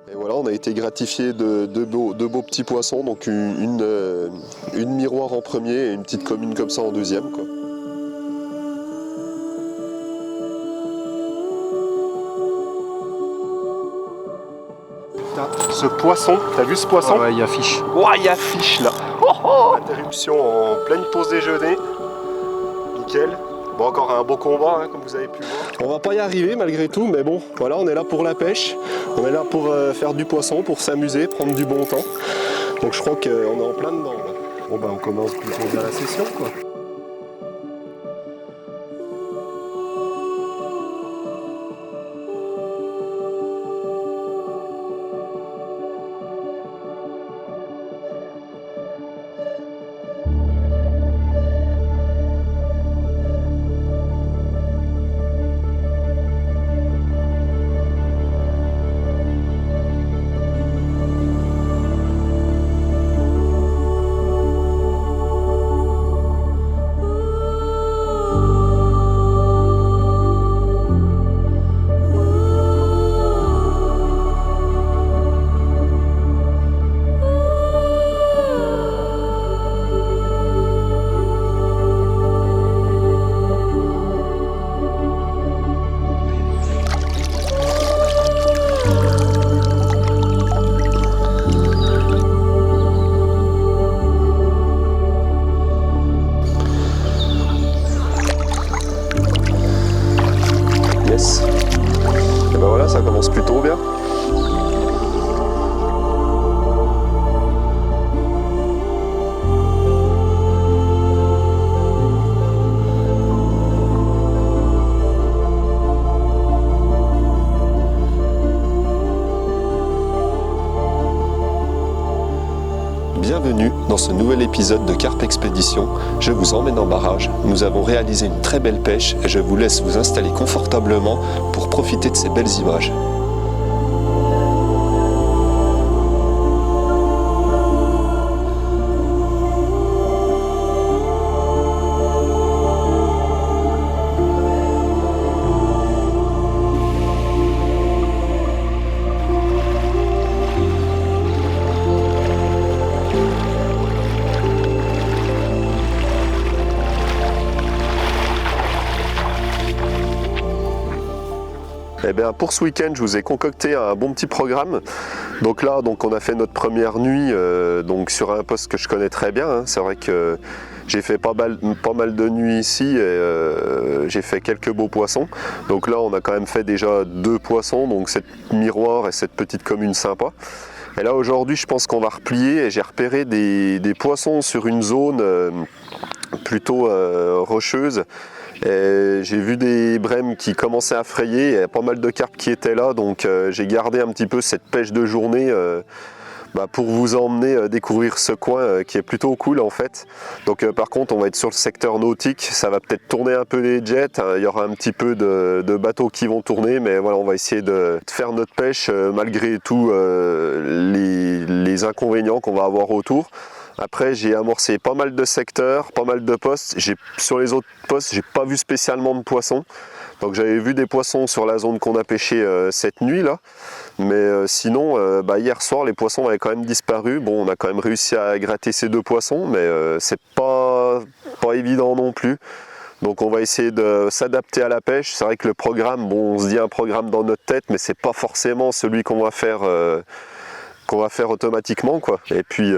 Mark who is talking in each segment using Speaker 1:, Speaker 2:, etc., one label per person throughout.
Speaker 1: Et voilà, on a été gratifié de beaux petits poissons, donc une miroir en premier et une petite commune comme ça en deuxième, quoi. Ce poisson, t'as vu ce poisson?
Speaker 2: Ouais, il y a fiche.
Speaker 1: Ouais, il y a fiche là. Interruption en pleine pause déjeuner. Nickel. Bon, encore un beau combat, hein, comme vous avez pu voir. On va pas y arriver malgré tout, mais bon, voilà, on est là pour la pêche. On est là pour faire du poisson, pour s'amuser, prendre du bon temps. Donc je crois qu'on est en plein dedans. Là. Bon, bah on commence plutôt bien la session, quoi. Et ben voilà, ça commence plutôt bien. Bienvenue dans ce nouvel épisode de Carpe Expédition. Je vous emmène en barrage. Nous avons réalisé une très belle pêche et je vous laisse vous installer confortablement pour profiter de ces belles images. Eh bien, pour ce week-end, je vous ai concocté un bon petit programme. Donc là, on a fait notre première nuit donc sur un poste que je connais très bien. Hein. C'est vrai que j'ai fait pas mal de nuits ici et j'ai fait quelques beaux poissons. Donc là, on a quand même fait déjà 2 poissons, donc cette miroir et cette petite commune sympa. Et là, aujourd'hui, je pense qu'on va replier et j'ai repéré des poissons sur une zone plutôt rocheuse. J'ai vu des brèmes qui commençaient à frayer, il y a pas mal de carpes qui étaient là, donc j'ai gardé un petit peu cette pêche de journée pour vous emmener découvrir ce coin qui est plutôt cool en fait. Donc par contre on va être sur le secteur nautique, ça va peut-être tourner un peu les jets, hein, il y aura un petit peu de bateaux qui vont tourner, mais voilà, on va essayer de faire notre pêche malgré tout les inconvénients qu'on va avoir autour. Après, j'ai amorcé pas mal de secteurs, pas mal de postes. Sur les autres postes, j'ai pas vu spécialement de poissons. Donc j'avais vu des poissons sur la zone qu'on a pêché cette nuit là. Mais sinon, hier soir, les poissons avaient quand même disparu. Bon, on a quand même réussi à gratter ces 2 poissons, mais c'est pas évident non plus. Donc on va essayer de s'adapter à la pêche. C'est vrai que le programme, bon, on se dit un programme dans notre tête, mais c'est pas forcément celui qu'on va faire automatiquement, quoi. Et puis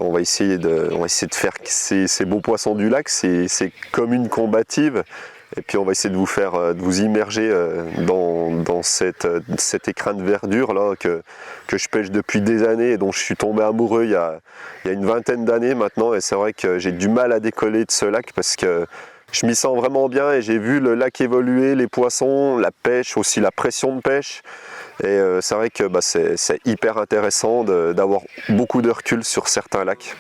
Speaker 1: on va essayer de faire ces beaux poissons du lac, ces communes combatives. Et puis on va essayer de vous immerger dans cet écrin de verdure là que je pêche depuis des années et dont je suis tombé amoureux il y a une vingtaine d'années maintenant. Et c'est vrai que j'ai du mal à décoller de ce lac parce que je m'y sens vraiment bien et j'ai vu le lac évoluer, les poissons, la pêche, aussi la pression de pêche. Et c'est vrai que c'est hyper intéressant d'avoir beaucoup de recul sur certains lacs.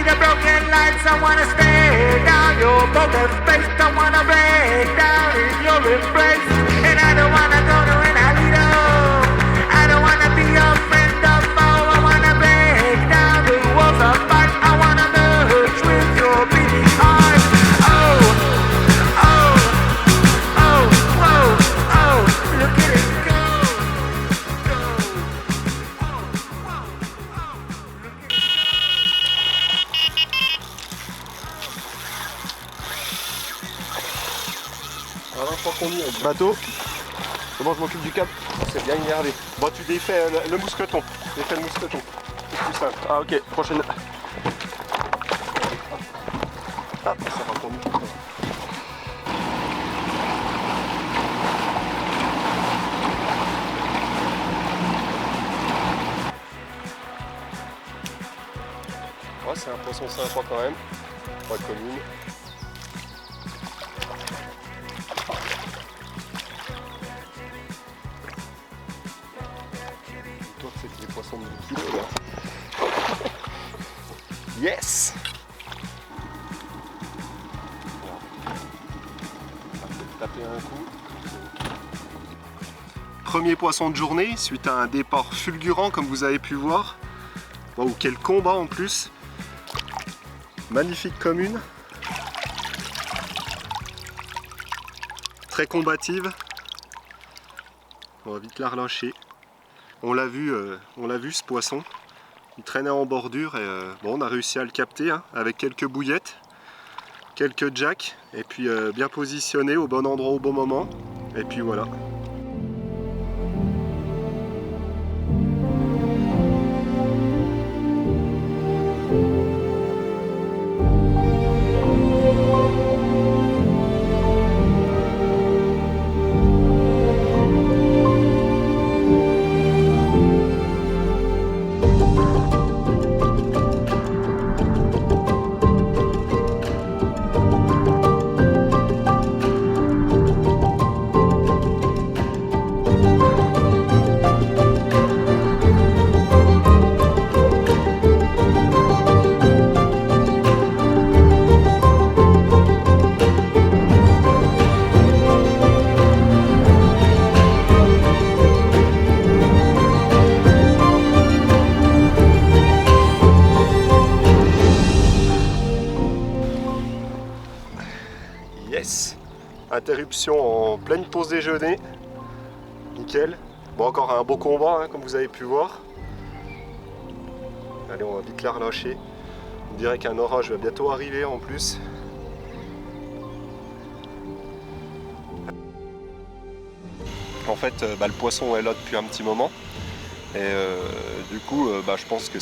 Speaker 2: the broken lights, I wanna stay down your broken space. Don't wanna break down in your embrace. And I don't wanna go to an alley. I don't wanna be your friend or foe. I wanna break down the walls apart. I wanna merge with your beating heart. Oh, oh, oh, whoa, oh, look at it go, go. Oh, whoa, oh, look at it.
Speaker 1: Alors, je crois qu'on y est.
Speaker 3: Bateau. Comment je m'occupe du câble?
Speaker 1: C'est bien énervé. Bon, tu défais le mousqueton. Défais le mousqueton. C'est plus simple.
Speaker 3: Ah ok, prochaine.
Speaker 1: Ah, ça va pour nous. Ouais, c'est un poisson sympa quand même. Pas commune. Toi, c'est des poissons de 10 kilos là. Yes! Taper un coup. Premier poisson de journée suite à un départ fulgurant comme vous avez pu voir. Waouh, quel combat en plus! Magnifique commune. Très combative. On va vite la relâcher. On l'a vu ce poisson. Il traînait en bordure et bon, on a réussi à le capter hein, avec quelques bouillettes, quelques jacks et puis bien positionné au bon endroit au bon moment. Et puis voilà. Yes! Interruption en pleine pause déjeuner. Nickel. Bon, encore un beau combat, hein, comme vous avez pu voir. Allez, on va vite la relâcher. On dirait qu'un orage va bientôt arriver en plus. En fait, le poisson est là depuis un petit moment. Et du coup, je pense que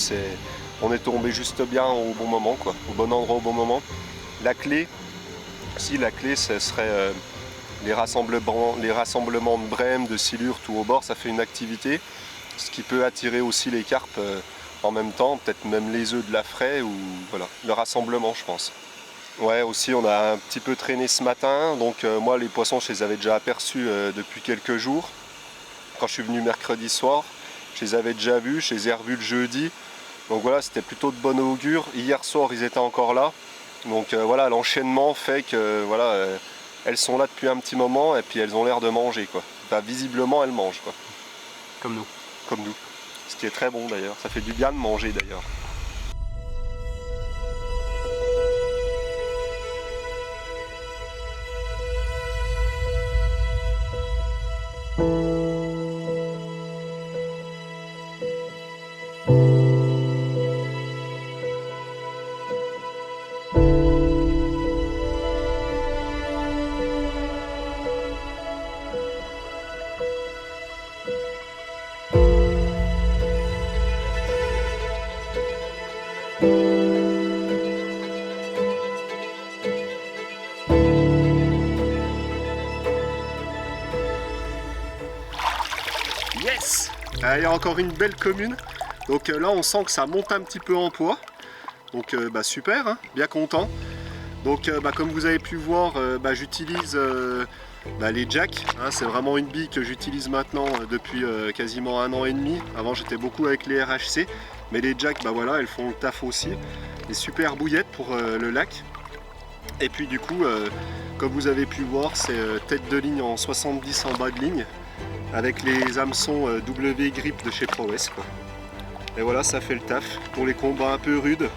Speaker 1: on est tombé juste bien au bon moment, quoi. Au bon endroit, au bon moment. La clé, ce serait les rassemblements de brèmes, de silures, tout au bord, ça fait une activité. Ce qui peut attirer aussi les carpes en même temps, peut-être même les œufs de la fraie, ou voilà, le rassemblement, je pense. Ouais, aussi on a un petit peu traîné ce matin, donc moi les poissons je les avais déjà aperçus depuis quelques jours. Quand je suis venu mercredi soir, je les avais déjà vus, je les ai revus le jeudi. Donc voilà, c'était plutôt de bon augure. Hier soir ils étaient encore là. Donc voilà, l'enchaînement fait que voilà, elles sont là depuis un petit moment et puis elles ont l'air de manger, quoi. Enfin, visiblement elles mangent, quoi.
Speaker 3: Comme nous.
Speaker 1: Comme nous. Ce qui est très bon d'ailleurs, ça fait du bien de manger d'ailleurs. Yes! Il y a encore une belle commune. Donc là on sent que ça monte un petit peu en poids. Donc super, hein, bien content. Donc comme vous avez pu voir, j'utilise les jacks. Hein, c'est vraiment une bille que j'utilise maintenant depuis quasiment 1 an et demi. Avant j'étais beaucoup avec les RHC. Mais les jacks, voilà, elles font le taf aussi. des super bouillettes pour le lac. Et puis du coup, comme vous avez pu voir, c'est tête de ligne en 70 en bas de ligne, avec les hameçons W grip de chez ProWest, quoi. Et voilà, ça fait le taf. Pour les combats un peu rudes,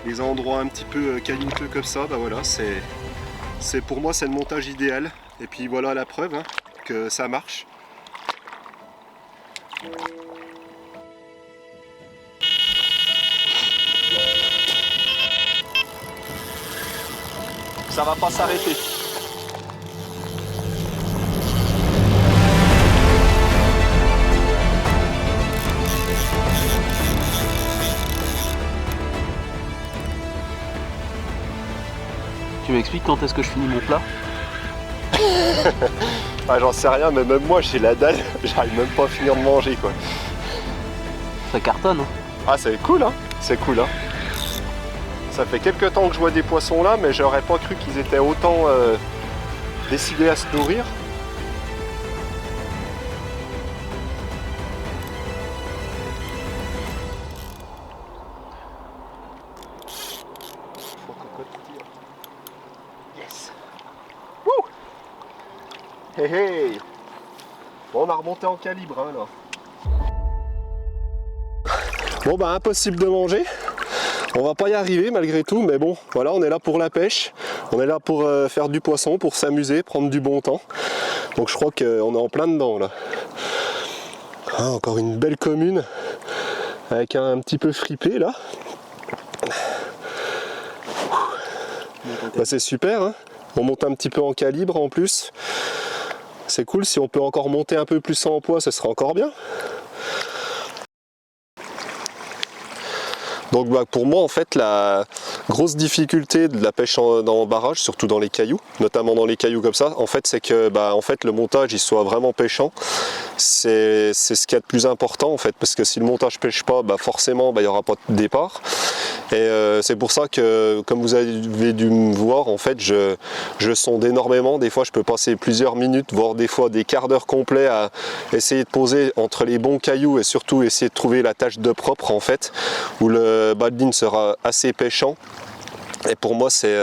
Speaker 1: les endroits un petit peu caillouteux comme ça, bah voilà, c'est pour moi c'est le montage idéal. Et puis voilà la preuve hein, que ça marche. Ça va pas s'arrêter.
Speaker 3: Tu m'expliques quand est-ce que je finis mon plat?
Speaker 1: Ah, j'en sais rien, mais même moi j'ai la dalle, j'arrive même pas à finir de manger quoi.
Speaker 3: Ça cartonne, hein?
Speaker 1: Ah c'est cool hein, c'est cool hein. Ça fait quelques temps que je vois des poissons là, mais j'aurais pas cru qu'ils étaient autant décidés à se nourrir. Yes. Wouh. Hey hey. Bon, on a remonté en calibre hein, là. Bon bah impossible de manger. On va pas y arriver malgré tout, mais bon, voilà, on est là pour la pêche, on est là pour faire du poisson, pour s'amuser, prendre du bon temps. Donc je crois qu'on est en plein dedans là. Ah, encore une belle commune, avec un petit peu fripé là. Bah, c'est super, hein. On monte un petit peu en calibre en plus. C'est cool, si on peut encore monter un peu plus en poids, ce sera encore bien. Donc bah, pour moi en fait la grosse difficulté de la pêche dans barrage, surtout dans les cailloux, notamment dans les cailloux comme ça, en fait c'est que bah, en fait, le montage il soit vraiment pêchant. C'est ce qu'il y a de plus important en fait, parce que si le montage pêche pas, bah, forcément bah, il n'y aura pas de départ. Et c'est pour ça que, comme vous avez dû me voir, en fait je sonde énormément. Des fois je peux passer plusieurs minutes, voire des fois des quarts d'heure complets à essayer de poser entre les bons cailloux et surtout essayer de trouver la tâche de propre en fait, où le bas de ligne sera assez pêchant. Et pour moi c'est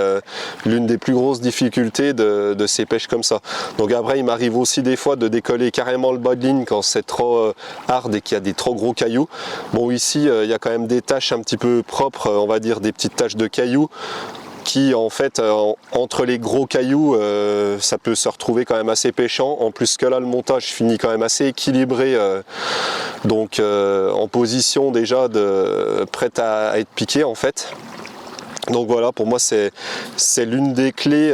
Speaker 1: l'une des plus grosses difficultés de ces pêches comme ça. Donc après il m'arrive aussi des fois de décoller carrément le bas de ligne quand c'est trop hard et qu'il y a des trop gros cailloux. Bon ici il y a quand même des taches un petit peu propres, on va dire des petites taches de cailloux qui en fait entre les gros cailloux ça peut se retrouver quand même assez pêchant. En plus que là le montage finit quand même assez équilibré, donc en position déjà prête à être piqué en fait. Donc voilà, pour moi c'est l'une des clés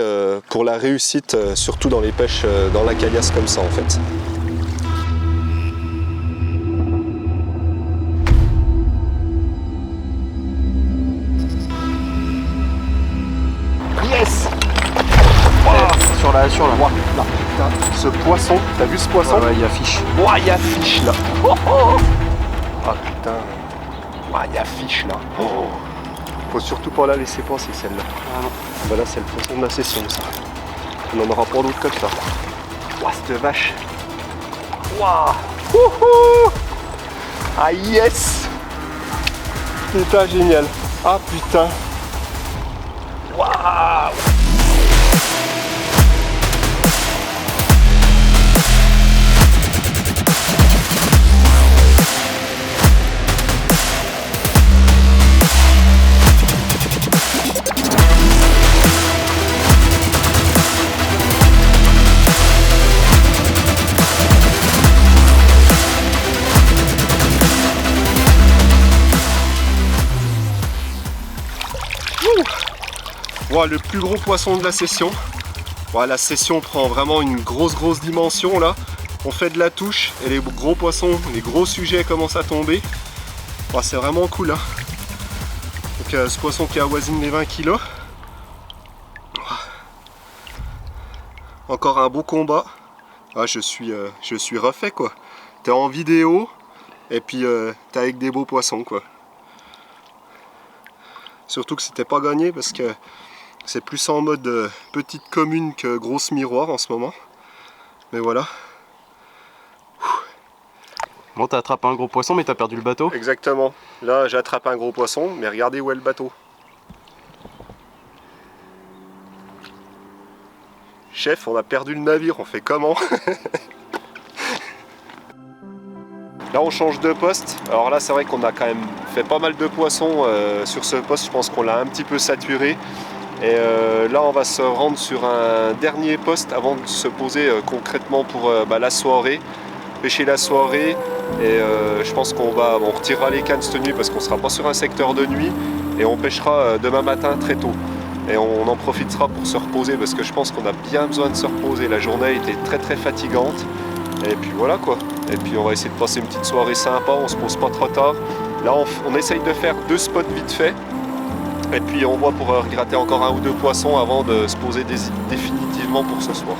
Speaker 1: pour la réussite, surtout dans les pêches dans la caillasse comme ça en fait. Yes.
Speaker 3: Sur la.
Speaker 1: Wow, là, putain, ce poisson, t'as vu ce poisson?
Speaker 3: Ouais, il y a fiche.
Speaker 1: Ouah, il y a fiche là. Oh, oh. Ah putain. Ouah, il y a fiche là. Oh. Faut surtout pas la laisser passer celle-là.
Speaker 3: Ah non.
Speaker 1: Bah là c'est le poisson de la session ça. On n'en aura pas d'autres comme ça. Ouah, cette vache. Ouah. Wouhou. Ah yes. Putain génial. Ah putain. Waouh. Wow, le plus gros poisson de la session. Wow, la session prend vraiment une grosse dimension là. On fait de la touche et les gros poissons, les gros sujets commencent à tomber. Wow, c'est vraiment cool hein. Donc ce poisson qui avoisine les 20 kg. Encore un beau combat. Ah, je suis refait quoi. T'es en vidéo et puis t'es avec des beaux poissons quoi. Surtout que c'était pas gagné parce que c'est plus en mode petite commune que grosse miroir en ce moment. Mais voilà.
Speaker 3: Bon, t'as attrapé un gros poisson, mais t'as perdu le bateau.
Speaker 1: Exactement. Là, j'attrape un gros poisson, mais regardez où est le bateau. Chef, on a perdu le navire, on fait comment? Là on change de poste. Alors là c'est vrai qu'on a quand même fait pas mal de poissons sur ce poste. Je pense qu'on l'a un petit peu saturé. Et là on va se rendre sur un dernier poste avant de se poser concrètement pour la soirée. Pêcher la soirée. Et je pense qu'on retirera les cannes cette nuit parce qu'on sera pas sur un secteur de nuit. Et on pêchera demain matin très tôt. Et on en profitera pour se reposer parce que je pense qu'on a bien besoin de se reposer. La journée a été très très fatigante. Et puis voilà quoi. Et puis on va essayer de passer une petite soirée sympa, on se pose pas trop tard. Là on essaye de faire 2 spots vite fait. Et puis on voit pour regratter encore 1 ou 2 poissons avant de se poser définitivement pour ce soir.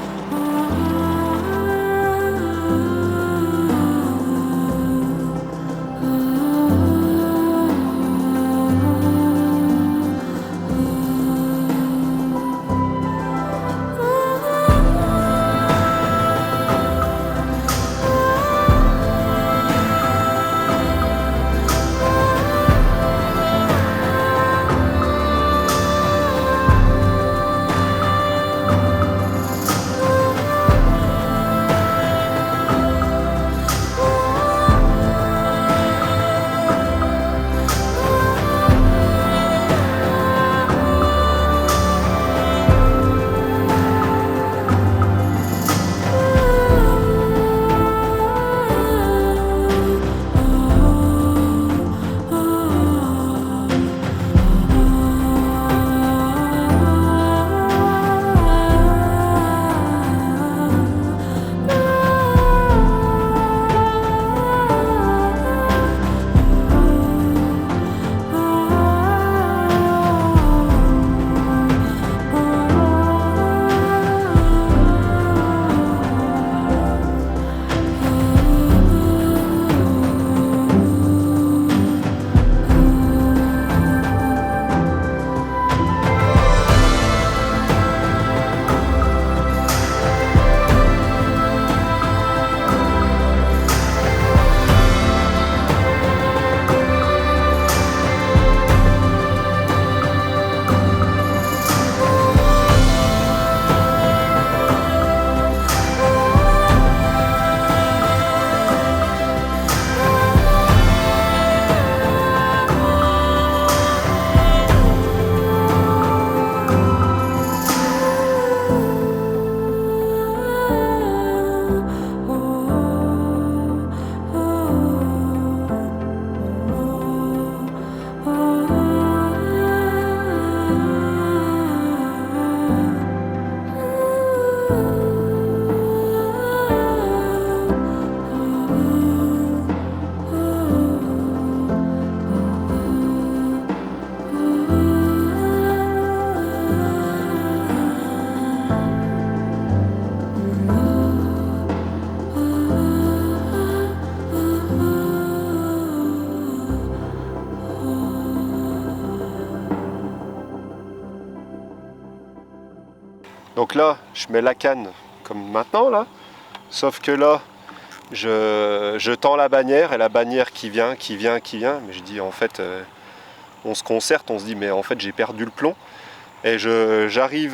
Speaker 1: Donc là, je mets la canne comme maintenant là, sauf que là, je tends la bannière et la bannière qui vient, mais je dis en fait, on se concerte, on se dit mais en fait j'ai perdu le plomb. Et j'arrive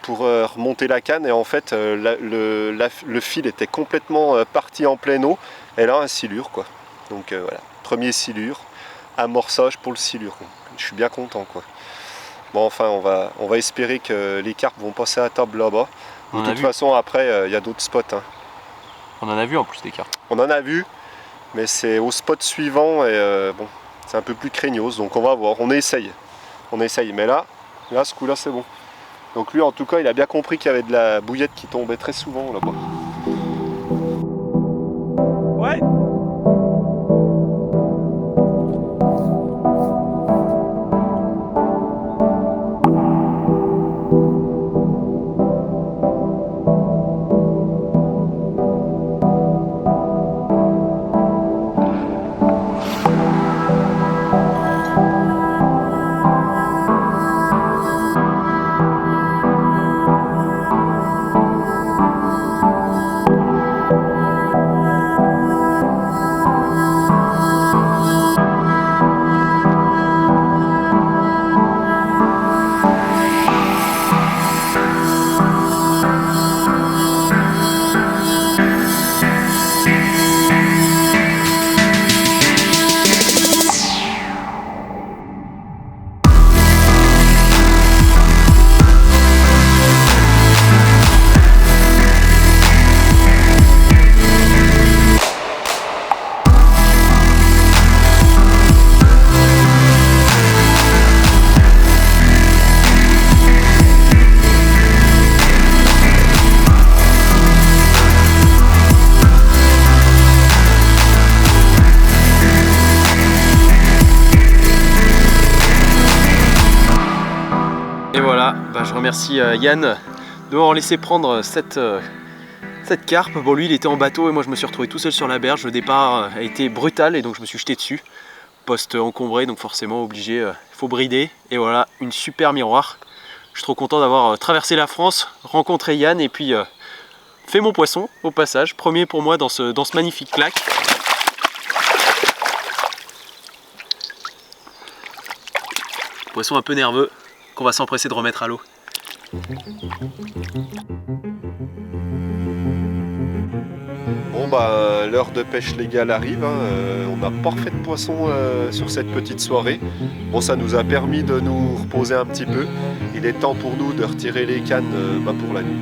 Speaker 1: pour remonter la canne et en fait le fil était complètement parti en pleine eau et là un silure quoi. Donc voilà, premier silure, amorçage pour le silure. Je suis bien content quoi. Bon enfin on va espérer que les carpes vont passer à table là-bas. De toute façon après il y a d'autres spots. Hein.
Speaker 3: On en a vu en plus des carpes.
Speaker 1: On en a vu, mais c'est au spot suivant et bon c'est un peu plus craignos donc on va voir, on essaye, mais là ce coup-là, c'est bon. Donc lui, en tout cas, il a bien compris qu'il y avait de la bouillette qui tombait très souvent là-bas. Ouais.
Speaker 3: Et voilà, je remercie Yann de m'avoir laissé prendre cette carpe. Bon, lui il était en bateau et moi je me suis retrouvé tout seul sur la berge. Le départ a été brutal et donc je me suis jeté dessus. Poste encombré, donc forcément obligé, il faut brider. Et voilà, une super miroir. Je suis trop content d'avoir traversé la France, rencontré Yann et puis fait mon poisson au passage. Premier pour moi dans ce magnifique lac. Poisson un peu nerveux qu'on va s'empresser de remettre à l'eau.
Speaker 1: Bon l'heure de pêche légale arrive, hein. On n'a pas refait de poisson sur cette petite soirée. Bon, ça nous a permis de nous reposer un petit peu. Il est temps pour nous de retirer les cannes pour la nuit.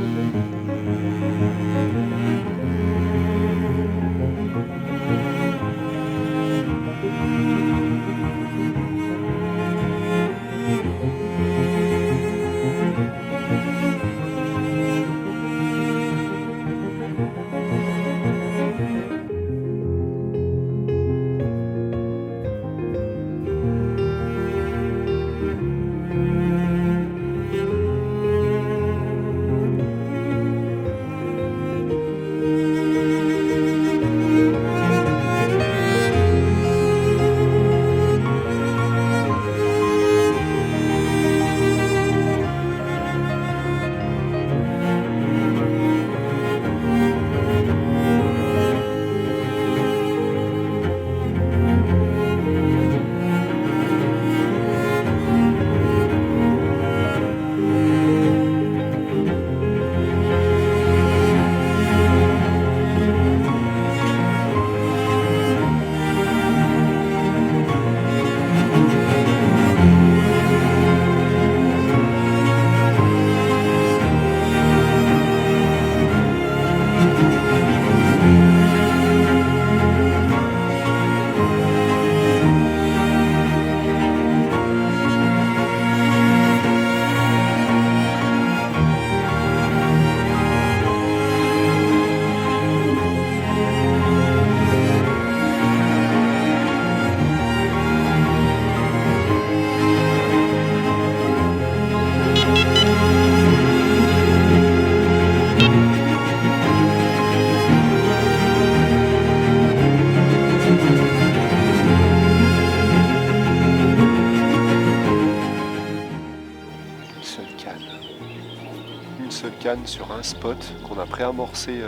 Speaker 1: Sur un spot qu'on a préamorcé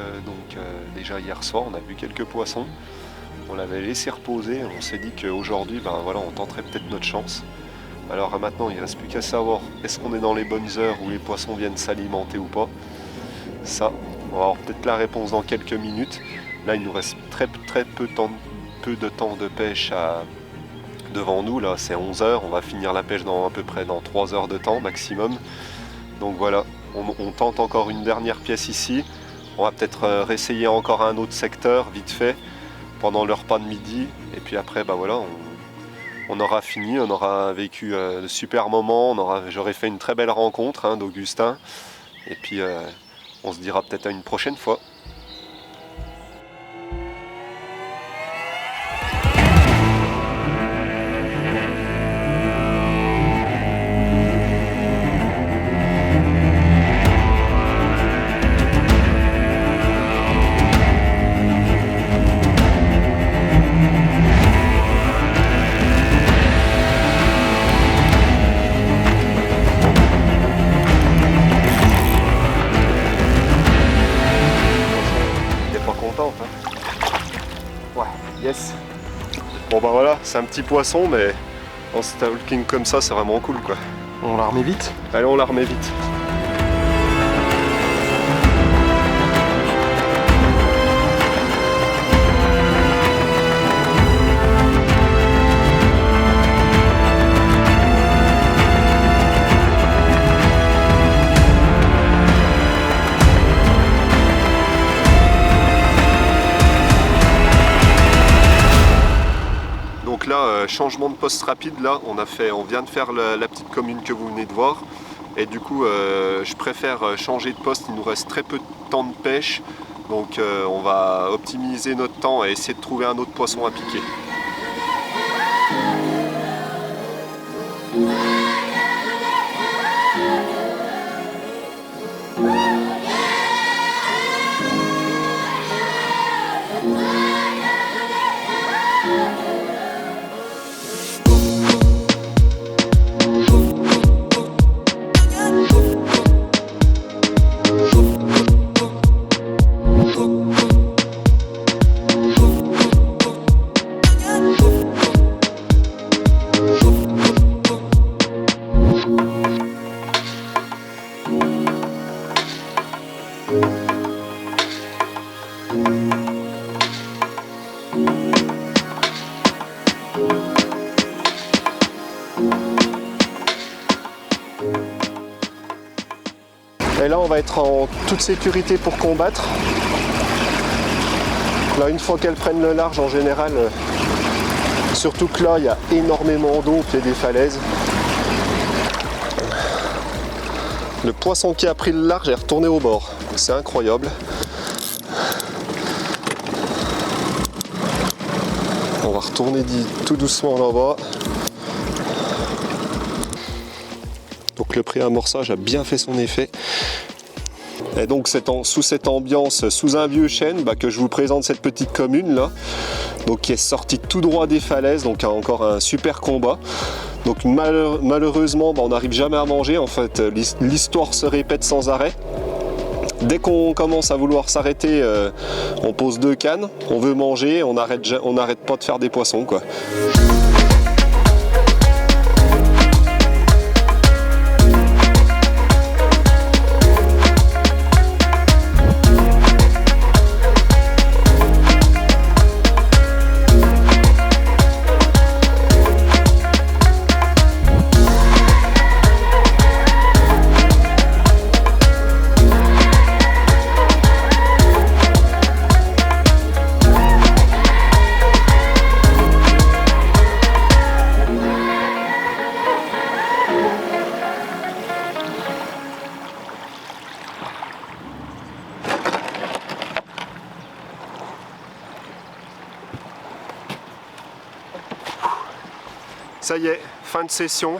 Speaker 1: déjà hier soir. On a vu quelques poissons, on l'avait laissé reposer, on s'est dit qu'aujourd'hui on tenterait peut-être notre chance. Alors maintenant il ne reste plus qu'à savoir est-ce qu'on est dans les bonnes heures où les poissons viennent s'alimenter ou pas. Ça, on va avoir peut-être la réponse dans quelques minutes. Là il nous reste très peu de temps de pêche devant nous. Là c'est 11 heures, on va finir la pêche dans à peu près dans 3 heures de temps maximum. Donc voilà, on tente encore une dernière pièce ici. On va peut-être réessayer encore un autre secteur vite fait pendant le repas de midi. Et puis après on aura fini, on aura vécu de super moments. J'aurai fait une très belle rencontre d'Augustin. Et puis on se dira peut-être à une prochaine fois. Yes. Bon voilà, c'est un petit poisson mais en stalking comme ça c'est vraiment cool quoi.
Speaker 3: On la remet vite?
Speaker 1: Allez, on la remet vite. Donc là, changement de poste rapide, là on vient de faire la petite commune que vous venez de voir. Et du coup, je préfère changer de poste, il nous reste très peu de temps de pêche. Donc on va optimiser notre temps et essayer de trouver un autre poisson à piquer. Et là on va être en toute sécurité pour combattre. Là une fois qu'elles prennent le large en général, surtout que là il y a énormément d'eau au pied des falaises. Le poisson qui a pris le large est retourné au bord. C'est incroyable. On va retourner tout doucement là-bas. Donc le pré-amorçage a bien fait son effet. Et donc sous cette ambiance, sous un vieux chêne, que je vous présente cette petite commune là, donc qui est sortie tout droit des falaises, donc encore un super combat. Donc malheureusement, on n'arrive jamais à manger. En fait, l'histoire se répète sans arrêt. Dès qu'on commence à vouloir s'arrêter, on pose 2 cannes, on veut manger, on n'arrête pas de faire des poissons, quoi. Ça y est, fin de session.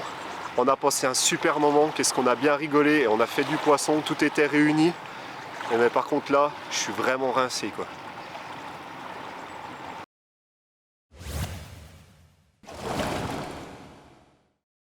Speaker 1: On a passé un super moment, qu'est-ce qu'on a bien rigolé, on a fait du poisson, tout était réuni. Mais par contre là, je suis vraiment rincé, quoi.